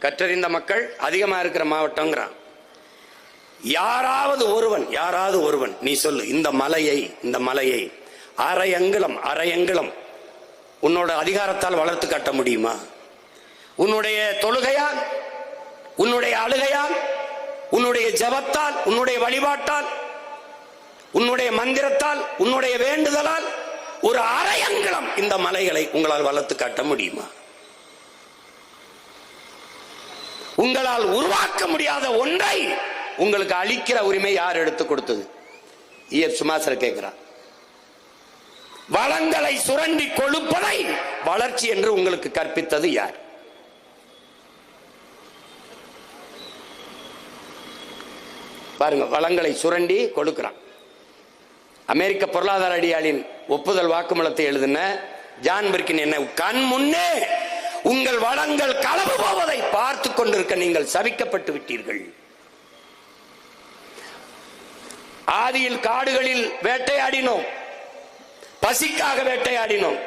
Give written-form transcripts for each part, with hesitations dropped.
கற்றறிந்த மக்கள் அதிகமா இருக்கிற மாவட்டம்ங்கிறான். யாராவது ஒருவன் நீ சொல்லு, இந்த மலையை அரை அங்குலம் உன்னோட அதிகாரத்தால் வளர்த்து காட்ட முடியுமா? உன்னுடைய தொழுகையால், உன்னுடைய அழுகையால், உன்னுடைய ஜபத்தால், உன்னுடைய வழிபாட்டால், உன்னுடைய மந்திரத்தால், உன்னுடைய வேண்டுதலால் ஒரு அரை அங்குலம் இந்த மலைகளை உங்களால் வளர்த்து காட்ட முடியுமா? உங்களால் உருவாக்க முடியாத ஒன்றை உங்களுக்கு அளிக்கிற உரிமை யார் எடுத்து கொடுத்தது? சுமாசர் கேட்கிறார். வளங்களை சுரண்டி கொழுப்பதை வளர்ச்சி என்று உங்களுக்கு கற்பித்தது யார்? பாருங்க, வளங்களை சுரண்டி கொடுக்கிறான். அமெரிக்க பொருளாதார அடியாளின் ஒப்புதல் வாக்குமூலத்தை எழுதின ஜான் பிர்கின் என்ன கண் முன்னே உங்கள் வளங்கள் களவு போவதை பார்த்து கொண்டிருக்க நீங்கள் சபிக்கப்பட்டு விட்டீர்கள். ஆதியில் காடுகளில் வேட்டையாடினோம், பசிக்காக வேட்டையாடினோம்,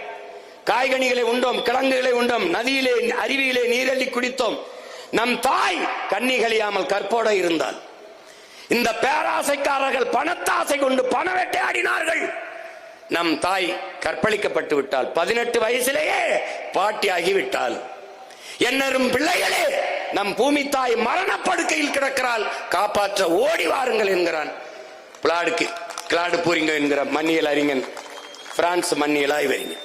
காய்கனிகளை உண்டோம், கிழங்குகளை உண்டோம், நதியிலே அருவியிலே நீரள்ளி குடித்தோம். நம் தாய் கண்ணி கழியாமல் கற்போட இருந்தால், இந்த பேராசைக்காரர்கள் பணத்தாசை கொண்டு பண வேட்டையாடினார்கள். நம் தாய் கற்பழிக்கப்பட்டு விட்டால், 18 வயசிலேயே பாட்டியாகி விட்டால், என்னரும் பிள்ளைகளே நம் பூமி தாய் மரணப்படுக்கையில் கிடக்கிறாள், காப்பாற்ற ஓடி வாருங்கள் என்கிறான் கிளாடு பூரிங்க என்கிற மண்ணியல் அறிஞன், பிரான்ஸ் மண்ணியல் ஆய்வறிஞர்.